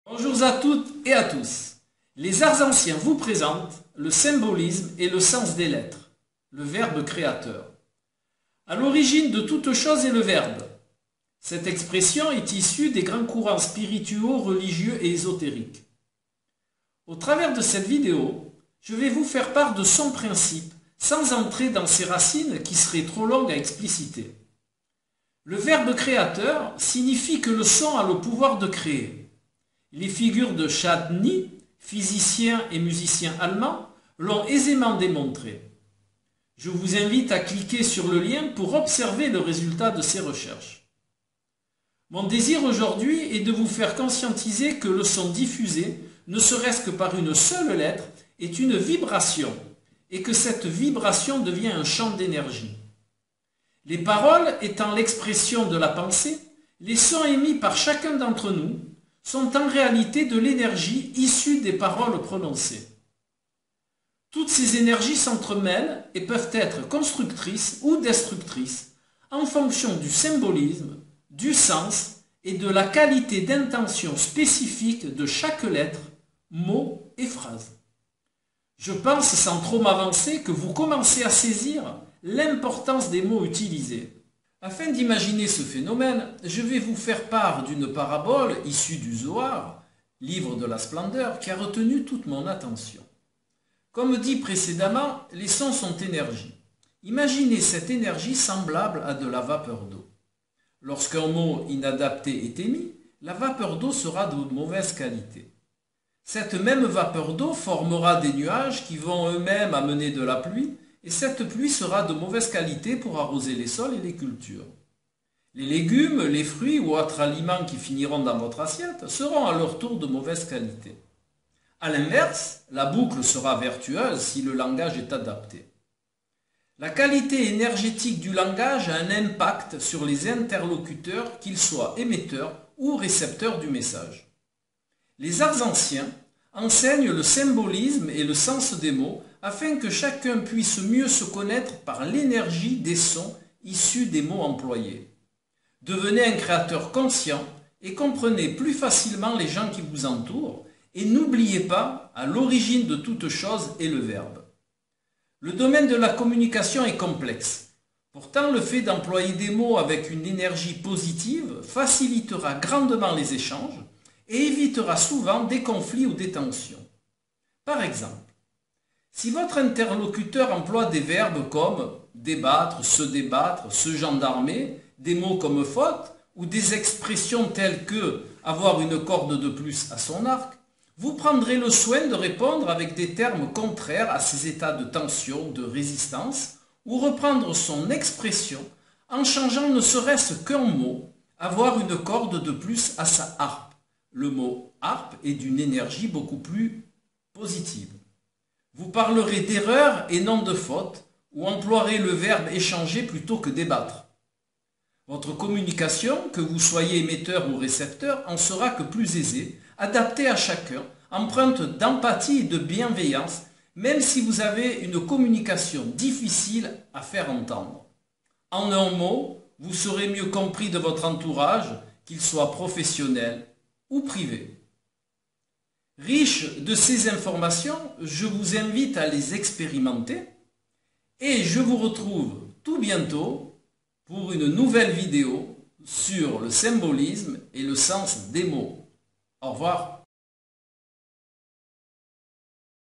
Bonjour à toutes et à tous. Les arts anciens vous présentent le symbolisme et le sens des lettres, le verbe créateur. À l'origine de toute chose est le verbe. Cette expression est issue des grands courants spirituaux, religieux et ésotériques. Au travers de cette vidéo, je vais vous faire part de son principe, sans entrer dans ses racines qui seraient trop longues à expliciter. Le verbe créateur signifie que le son a le pouvoir de créer. Les figures de Chladni, physicien et musicien allemand, l'ont aisément démontré. Je vous invite à cliquer sur le lien pour observer le résultat de ces recherches. Mon désir aujourd'hui est de vous faire conscientiser que le son diffusé, ne serait-ce que par une seule lettre, est une vibration et que cette vibration devient un champ d'énergie. Les paroles étant l'expression de la pensée, les sons émis par chacun d'entre nous sont en réalité de l'énergie issue des paroles prononcées. Toutes ces énergies s'entremêlent et peuvent être constructrices ou destructrices en fonction du symbolisme, du sens et de la qualité d'intention spécifique de chaque lettre, mot et phrase. Je pense sans trop m'avancer que vous commencez à saisir l'importance des mots utilisés. Afin d'imaginer ce phénomène, je vais vous faire part d'une parabole issue du Zohar, livre de la splendeur, qui a retenu toute mon attention. Comme dit précédemment, les sons sont énergie. Imaginez cette énergie semblable à de la vapeur d'eau. Lorsqu'un mot inadapté est émis, la vapeur d'eau sera de mauvaise qualité. Cette même vapeur d'eau formera des nuages qui vont eux-mêmes amener de la pluie, et cette pluie sera de mauvaise qualité pour arroser les sols et les cultures. Les légumes, les fruits ou autres aliments qui finiront dans votre assiette seront à leur tour de mauvaise qualité. A l'inverse, la boucle sera vertueuse si le langage est adapté. La qualité énergétique du langage a un impact sur les interlocuteurs, qu'ils soient émetteurs ou récepteurs du message. Les arts anciens enseignent le symbolisme et le sens des mots afin que chacun puisse mieux se connaître par l'énergie des sons issus des mots employés. Devenez un créateur conscient et comprenez plus facilement les gens qui vous entourent et n'oubliez pas, à l'origine de toute chose est le verbe. Le domaine de la communication est complexe. Pourtant, le fait d'employer des mots avec une énergie positive facilitera grandement les échanges et évitera souvent des conflits ou des tensions. Par exemple, si votre interlocuteur emploie des verbes comme débattre, se gendarmer, des mots comme faute ou des expressions telles que avoir une corde de plus à son arc, vous prendrez le soin de répondre avec des termes contraires à ces états de tension, de résistance, ou reprendre son expression en changeant ne serait-ce qu'un mot, avoir une corde de plus à sa harpe. Le mot harpe est d'une énergie beaucoup plus positive. Vous parlerez d'erreur et non de faute, ou emploierez le verbe échanger plutôt que débattre. Votre communication, que vous soyez émetteur ou récepteur, en sera que plus aisée, adaptée à chacun, empreinte d'empathie et de bienveillance, même si vous avez une communication difficile à faire entendre. En un mot, vous serez mieux compris de votre entourage, qu'il soit professionnel ou privé. Riche de ces informations, je vous invite à les expérimenter et je vous retrouve tout bientôt pour une nouvelle vidéo sur le symbolisme et le sens des mots. Au revoir.